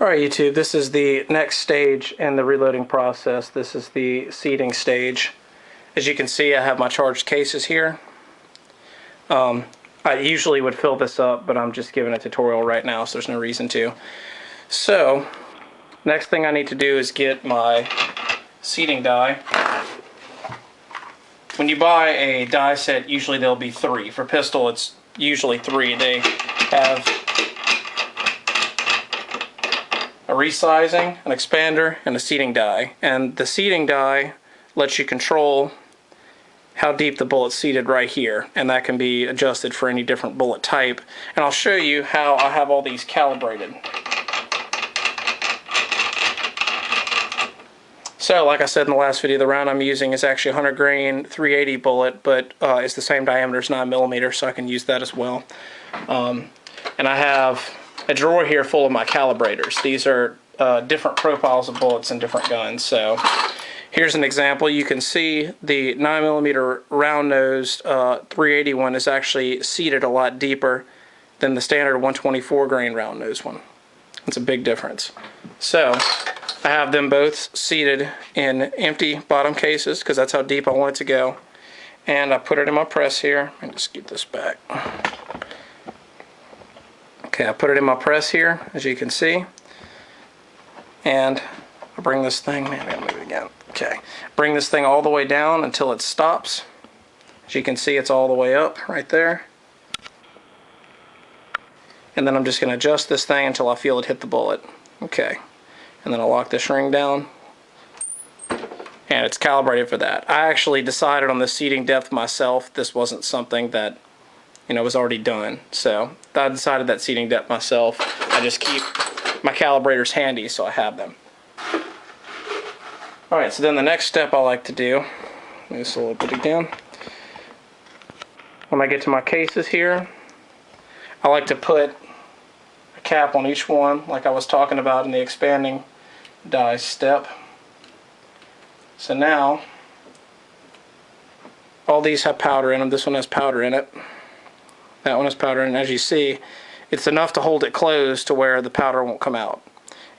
Alright YouTube, this is the next stage in the reloading process. This is the seating stage. As you can see, I have my charged cases here. I usually would fill this up, but I'm just giving a tutorial right now, so there's no reason to. So, next thing I need to do is get my seating die. When you buy a die set, usually there'll be 3. For pistol, it's usually 3. They have a resizing, an expander, and a seating die. And the seating die lets you control how deep the bullet's seated right here, and that can be adjusted for any different bullet type. And I'll show you how I have all these calibrated. So, like I said in the last video, the round I'm using is actually a 100 grain 380 bullet, but it's the same diameter as 9mm, so I can use that as well. And I have a drawer here full of my calibrators. These are different profiles of bullets in different guns. So here's an example. You can see the 9mm round-nosed 380 one is actually seated a lot deeper than the standard 124 grain round-nosed one. It's a big difference. So I have them both seated in empty bottom cases because that's how deep I want it to go. And I put it in my press here. Let me just get this back. Okay, I put it in my press here, as you can see. And I bring this thing, man, I gotta move it again. Okay, bring this thing all the way down until it stops. As you can see, it's all the way up right there. And then I'm just going to adjust this thing until I feel it hit the bullet. Okay, and then I'll lock this ring down. And it's calibrated for that. I actually decided on the seating depth myself. This wasn't something that, you know, was already done. So I decided that seating depth myself. I just keep my calibrators handy so I have them. Alright, so then the next step I like to do, move this a little bit again. When I get to my cases here, I like to put a cap on each one like I was talking about in the expanding die step. So now, all these have powder in them. This one has powder in it. That one has powder in it. As you see, it's enough to hold it closed to where the powder won't come out.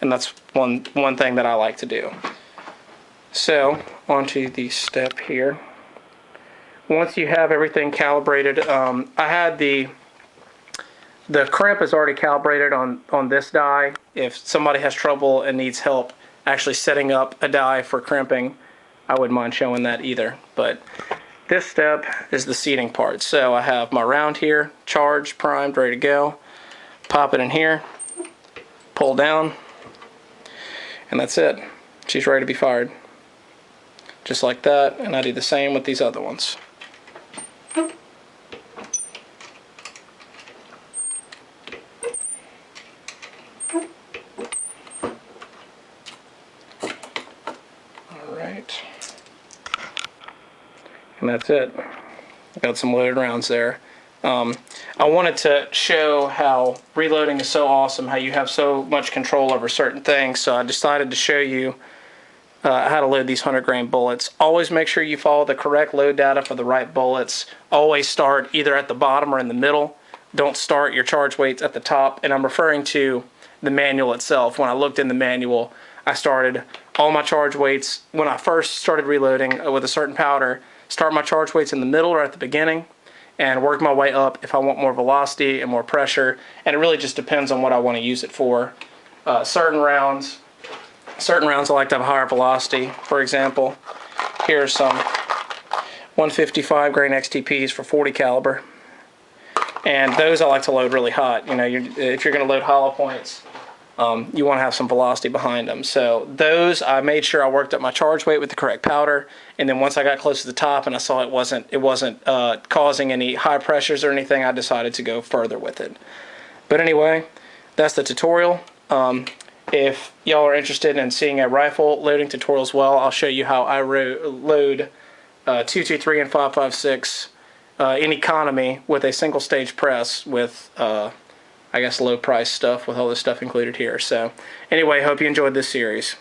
And that's one thing that I like to do. So, onto the step here. Once you have everything calibrated, I had the crimp is already calibrated on this die. If somebody has trouble and needs help actually setting up a die for crimping, I wouldn't mind showing that either. But this step is the seating part. So I have my round here, charged, primed, ready to go. Pop it in here, pull down, and that's it. She's ready to be fired. Just like that, and I do the same with these other ones. Alright. And that's it. Got some loaded rounds there. I wanted to show how reloading is so awesome, how you have so much control over certain things, so I decided to show you how to load these 100 grain bullets. Always make sure you follow the correct load data for the right bullets. Always start either at the bottom or in the middle. Don't start your charge weights at the top, and I'm referring to the manual itself. When I looked in the manual, I started all my charge weights when I first started reloading with a certain powder. Start my charge weights in the middle or at the beginning, and work my way up if I want more velocity and more pressure. And it really just depends on what I want to use it for. Certain rounds I like to have higher velocity. For example, here's some 155 grain XTPs for 40 caliber, and those I like to load really hot. You know, if you're going to load hollow points, you want to have some velocity behind them. So those, I made sure I worked up my charge weight with the correct powder, and then once I got close to the top and I saw it wasn't causing any high pressures or anything, I decided to go further with it. But anyway, that's the tutorial. If y'all are interested in seeing a rifle loading tutorial as well, I'll show you how I load 223 and 5.56 in economy with a single stage press with I guess low price stuff with all this stuff included here. So anyway, hope you enjoyed this series.